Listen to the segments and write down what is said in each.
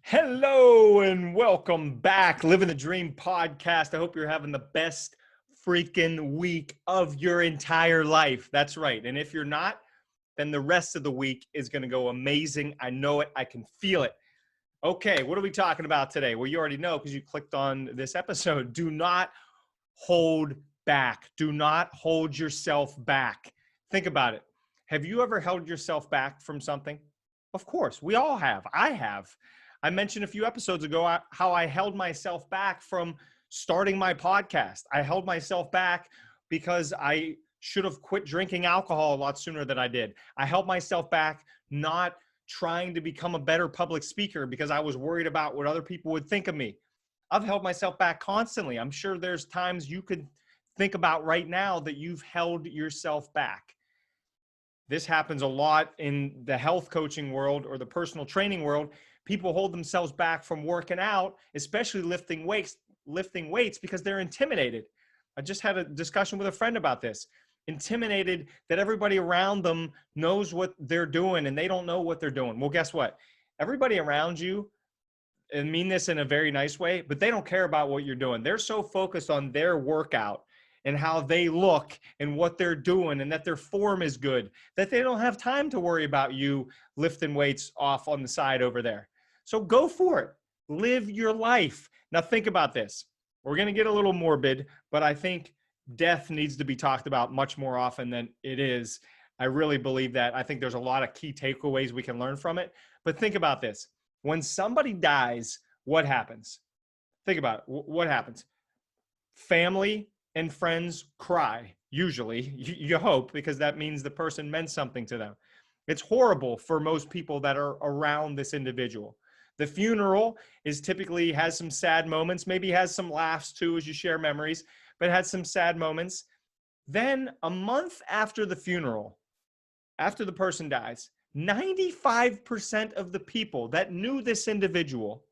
Hello and welcome back. Living the Dream podcast. I hope you're having the best freaking week of your entire life. That's right. And if you're not, then the rest of the week is going to go amazing. I know it. I can feel it. Okay, what are we talking about today? Well, you already know because you clicked on this episode. Do not hold back. Do not hold yourself back. Think about it. Have you ever held yourself back from something? Of course, we all have. I have. I mentioned a few episodes ago how I held myself back from starting my podcast. I held myself back because I should have quit drinking alcohol a lot sooner than I did. I held myself back not trying to become a better public speaker because I was worried about what other people would think of me. I've held myself back constantly. I'm sure there's times you could think about right now that you've held yourself back. This happens a lot in the health coaching world or the personal training world. People hold themselves back from working out, especially lifting weights because they're intimidated. I just had a discussion with a friend about this. Intimidated that everybody around them knows what they're doing and they don't know what they're doing. Well, guess what? Everybody around you, and mean this in a very nice way, but they don't care about what you're doing. They're so focused on their workout and how they look and what they're doing and that their form is good, that they don't have time to worry about you lifting weights off on the side over there. So go for it. Live your life. Now think about this. We're going to get a little morbid, but I think death needs to be talked about much more often than it is. I really believe that. I think there's a lot of key takeaways we can learn from it. But think about this. When somebody dies, what happens? Think about it. What happens? Family and friends cry, usually. You hope, because that means the person meant something to them. It's horrible for most people that are around this individual. The funeral typically has some sad moments, maybe has some laughs too as you share memories, but has some sad moments. Then a month after the funeral, after the person dies, 95% of the people that knew this individual,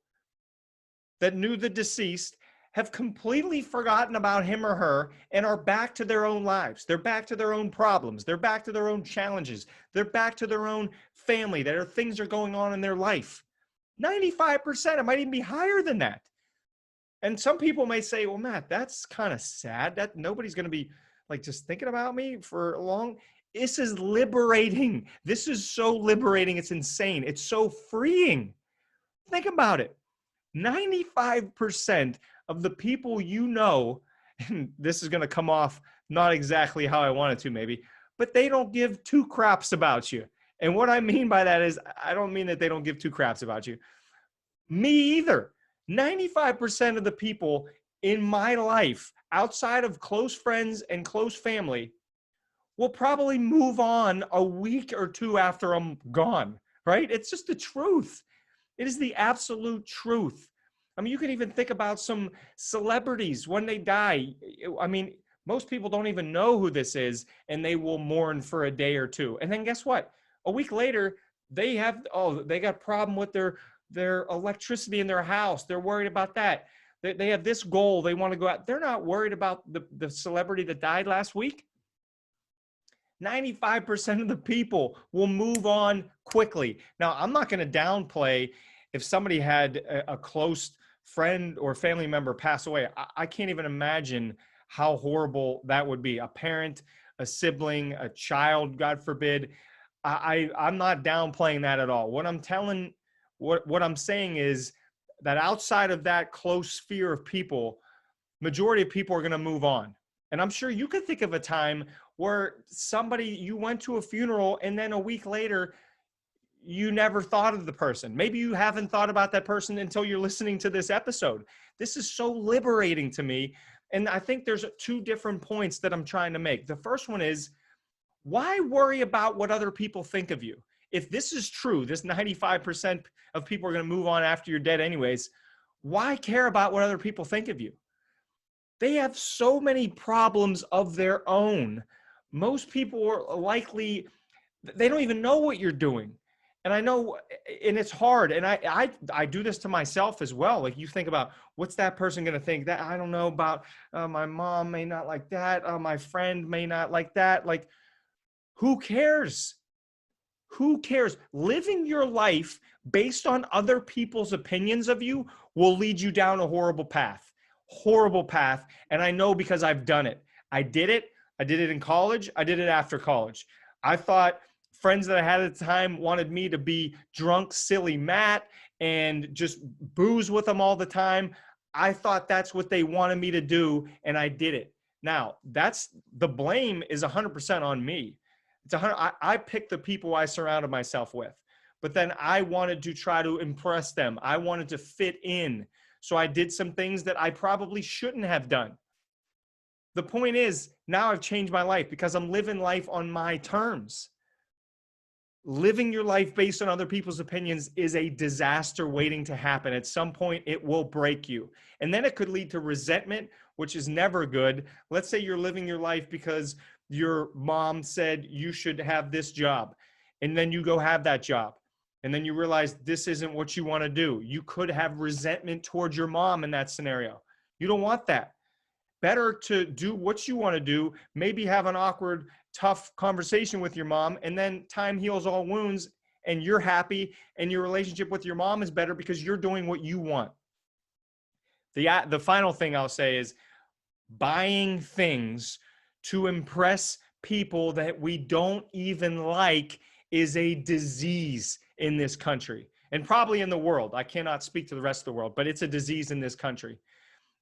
that knew the deceased, have completely forgotten about him or her and are back to their own lives. They're back to their own problems. They're back to their own challenges. They're back to their own family. Things are going on in their life. 95%, it might even be higher than that. And some people may say, well, Matt, that's kind of sad that nobody's going to be like just thinking about me for long. This is liberating. This is so liberating. It's insane. It's so freeing. Think about it. 95% of the people you know, and this is going to come off not exactly how I want it to maybe, but they don't give two craps about you. And what I mean by that is, I don't mean that they don't give two craps about you. Me either. 95% of the people in my life, outside of close friends and close family, will probably move on a week or two after I'm gone, right? It's just the truth. It is the absolute truth. I mean, you can even think about some celebrities when they die. I mean, most people don't even know who this is, and they will mourn for a day or two. And then guess what? A week later, they got a problem with their electricity in their house. They're worried about that. They have this goal. They want to go out. They're not worried about the celebrity that died last week. 95% of the people will move on quickly. Now, I'm not going to downplay if somebody had a close friend or family member pass away. I can't even imagine how horrible that would be. A parent, a sibling, a child, God forbid. I'm not downplaying that at all. What I'm saying is that outside of that close sphere of people, majority of people are going to move on. And I'm sure you could think of a time where you went to a funeral and then a week later, you never thought of the person. Maybe you haven't thought about that person until you're listening to this episode. This is so liberating to me. And I think there's two different points that I'm trying to make. The first one is, why worry about what other people think of you? If this is true, this 95% of people are going to move on after you're dead anyways, why care about what other people think of you? They have so many problems of their own. Most people are likely, they don't even know what you're doing. And I know, and it's hard. And I do this to myself as well. Like, you think about, what's that person going to think? That I don't know about, my mom may not like that. My friend may not like that. Like, who cares? Who cares? Living your life based on other people's opinions of you will lead you down a horrible path. Horrible path. And I know because I've done it. I did it. I did it in college. I did it after college. I thought friends that I had at the time wanted me to be drunk, silly Matt and just booze with them all the time. I thought that's what they wanted me to do, and I did it. Now, that's the blame is 100% on me. It's 100. I picked the people I surrounded myself with, but then I wanted to try to impress them. I wanted to fit in. So I did some things that I probably shouldn't have done. The point is, now I've changed my life because I'm living life on my terms. Living your life based on other people's opinions is a disaster waiting to happen. At some point, it will break you. And then it could lead to resentment, which is never good. Let's say you're living your life because your mom said you should have this job, and then you go have that job. And then you realize this isn't what you want to do. You could have resentment towards your mom in that scenario. You don't want that. Better to do what you want to do, maybe have an awkward, tough conversation with your mom, and then time heals all wounds and you're happy and your relationship with your mom is better because you're doing what you want. The final thing I'll say is buying things to impress people that we don't even like is a disease in this country and probably in the world. I cannot speak to the rest of the world, but it's a disease in this country.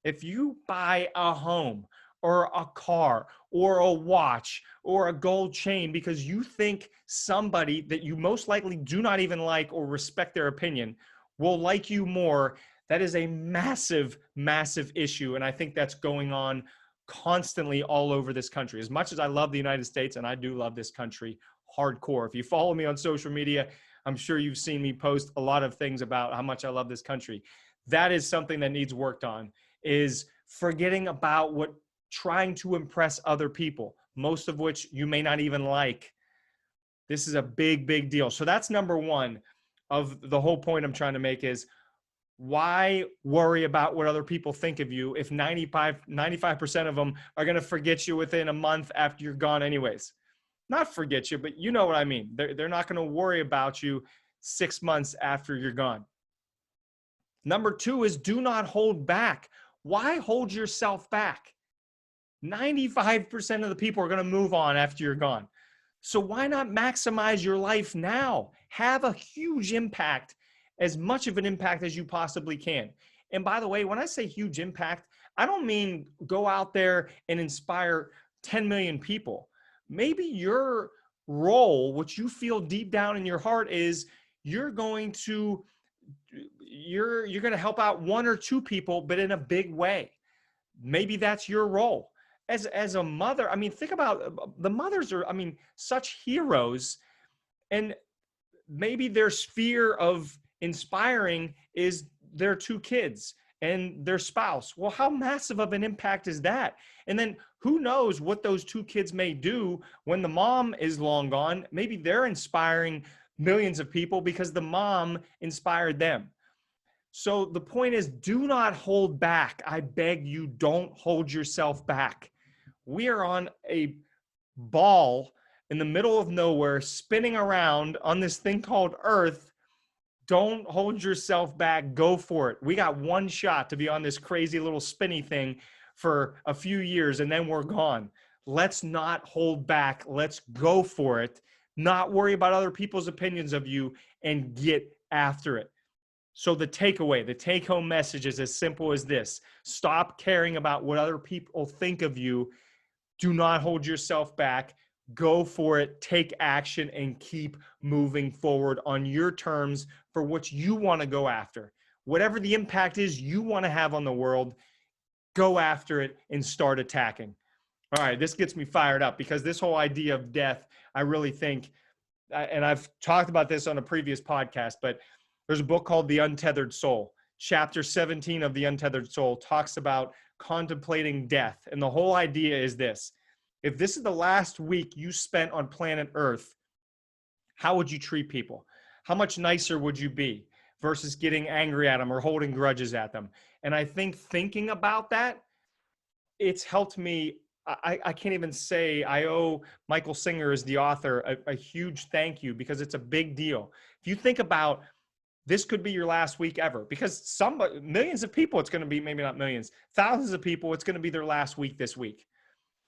If you buy a home or a car or a watch or a gold chain because you think somebody that you most likely do not even like or respect their opinion will like you more, that is a massive, massive issue. And I think that's going on constantly all over this country. As much as I love the United States, and I do love this country hardcore. If you follow me on social media, I'm sure you've seen me post a lot of things about how much I love this country. That is something that needs worked on, is forgetting about what trying to impress other people, most of which you may not even like. This is a big, big deal. So that's number one of the whole point I'm trying to make is why worry about what other people think of you if 95% of them are going to forget you within a month after you're gone anyways? Not forget you, but you know what I mean. They're not going to worry about you 6 months after you're gone. Number two is do not hold back. Why hold yourself back? 95% of the people are going to move on after you're gone. So why not maximize your life now? Have a huge impact, as much of an impact as you possibly can. And by the way, when I say huge impact, I don't mean go out there and inspire 10 million people. Maybe your role, what you feel deep down in your heart is you're going to help out one or two people, but in a big way. Maybe that's your role. As a mother, I mean, think about the mothers are, I mean, such heroes, and maybe their sphere of inspiring is their two kids and their spouse. Well, how massive of an impact is that? And then who knows what those two kids may do when the mom is long gone? Maybe they're inspiring millions of people because the mom inspired them. So the point is, do not hold back. I beg you, don't hold yourself back. We are on a ball in the middle of nowhere, spinning around on this thing called Earth. Don't hold yourself back. Go for it. We got one shot to be on this crazy little spinny thing for a few years, and then we're gone. Let's not hold back. Let's go for it. Not worry about other people's opinions of you and get after it. So the takeaway, the take-home message is as simple as this. Stop caring about what other people think of you. Do not hold yourself back. Go for it, take action, and keep moving forward on your terms for what you want to go after. Whatever the impact is you want to have on the world, go after it and start attacking. All right, this gets me fired up because this whole idea of death, I really think, and I've talked about this on a previous podcast, but there's a book called The Untethered Soul. Chapter 17 of The Untethered Soul talks about contemplating death. And the whole idea is this. If this is the last week you spent on planet Earth, how would you treat people? How much nicer would you be versus getting angry at them or holding grudges at them? And I think thinking about that, it's helped me I can't even say I owe Michael Singer as the author a huge thank you, because it's a big deal. If you think about, this could be your last week ever, because millions of people, it's going to be, maybe not millions, thousands of people, it's going to be their last week this week.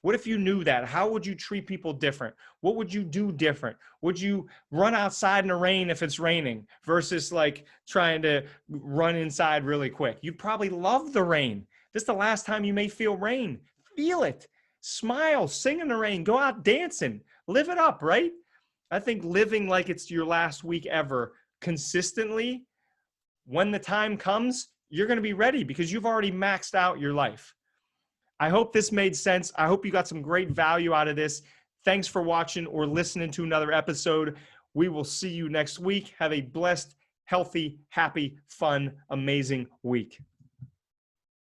What if you knew that? How would you treat people different? What would you do different? Would you run outside in the rain if it's raining versus like trying to run inside really quick? You'd probably love the rain. This is the last time you may feel rain. Feel it. Smile, sing in the rain, go out dancing, live it up, right? I think living like it's your last week ever consistently, when the time comes, you're going to be ready because you've already maxed out your life. I hope this made sense. I hope you got some great value out of this. Thanks for watching or listening to another episode. We will see you next week. Have a blessed, healthy, happy, fun, amazing week.